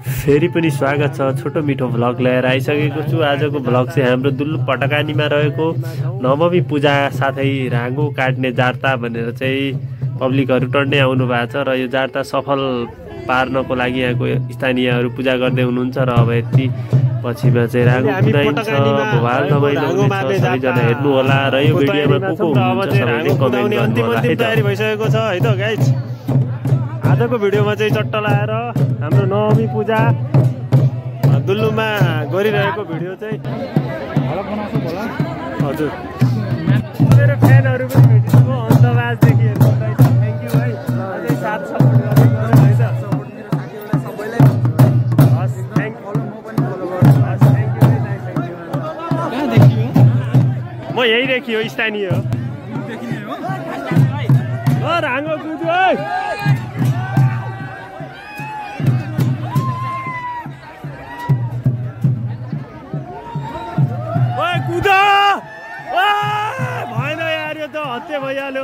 फेरि पनि स्वागत छ। छोटो मिठो भ्लग ल्याएर आइसकेको छु। आजको भ्लग चाहिँ हाम्रो दुल्लु पटकानीमा रहेको नवमी पूजा साथै राँगो काट्ने जार्ता भनेर चाहिँ पब्लिकहरू टन्नै आउनु भएको छ र यो जार्ता सफल पार्नको लागि यहाँको स्थानीयहरू पूजा गर्दै हुनुहुन्छ र अब यति पछिमा चाहिँ राँगो कुदाइन्छ, भोभाल रमाइलो हुनेछ। सबैजना हेर्नु होला र यो भिडियोमा को हुनुहुन्छ सबैले कमेन्ट गर्नु होला। तयारी भइसकेको छ है त गाइज। आजको भिडियोमा चाहिँ चट्ट लाएर हाम्रो नवमी पूजा दुल्लुमा गरिरहेको भिडियो चाहिँ हजुर मेरो फ्यानहरू पनि भेटिसक्यो अन्तबाजदेखि हेर्नुलाई त थ्याङ्क यू है। अझै साथ सपोर्ट गर्दै है त सबैलाई हस् थ्याङ्क यू है थ्याङ्क यू। कहाँ देखियो? म यही देखियो स्थानीय हो। राँगो कुद्यो है। कुदा भएन यार, यो त हत्या भइहाल्यो।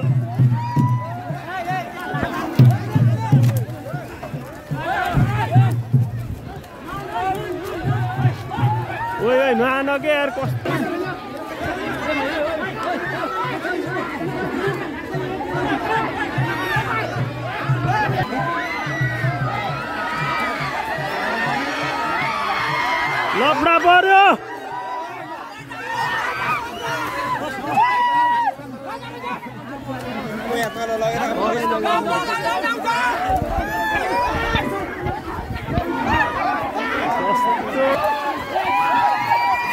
ओए नआन के यार, कस्तो लफडा पर्यो।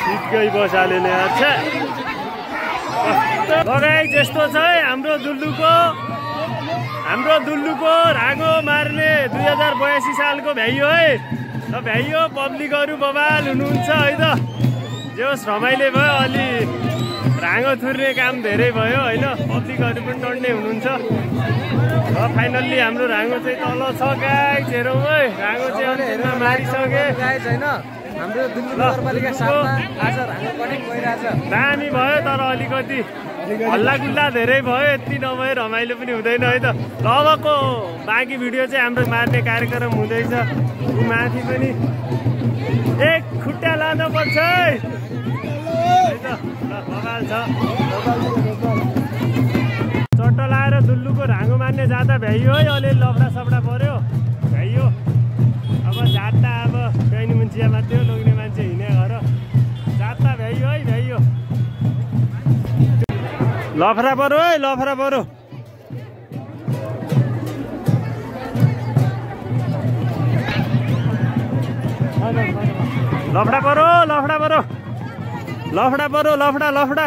ठिकै बसाले नै अच्छा लगाइ जस्तो छ है हाम्रो दुल्लुको राँगो मार्ने 2082 सालको भ्याइयो है। र भ्याइयो पब्लिकहरू बबाल हुनुहुन्छ है त। जो रमाइलो भयो, अलि राँगो थुर्ने काम धेरै भयो होइन, पब्लिकहरू पनि टन्नै हुनुहुन्छ। र फाइनल्ली हाम्रो राँगो चाहिँ तल छ गाइस, हेरौँ है। राँगो चाहिँ अन्तिममा मारिसके गाइस होइन। हाम्रो दुल्लु नगरपालिका साथमा आज राँगो कटिङ भइरहेछ। दामी भयो तर अलिकति हल्लागुल्ला धेरै भयो, यति नभए रमाइलो पनि हुँदैन है त। अबको बाँकी भिडियो चाहिँ हाम्रो मार्ने कार्यक्रम हुँदैछ। माथि पनि एक खुट्टा लानु पर्छ है त। बबाल छ। चट्ट लाएर दुल्लुको राँगो मार्ने जाँदा भ्याइयो है। अलिअलि लफडा सफडा पर्यो भ्याइयो। अब जात्ता अब बहिनी मुन्चिया मात्रै लोग्ने मान्छे हिँडे घर जात्ता भ्याइयो है भ्याइयो। लफडा पर्यो है लफडा पर्यो। लफडा पर्यो लफडा पर्यो लफडा पर्यो लफडा लफडा।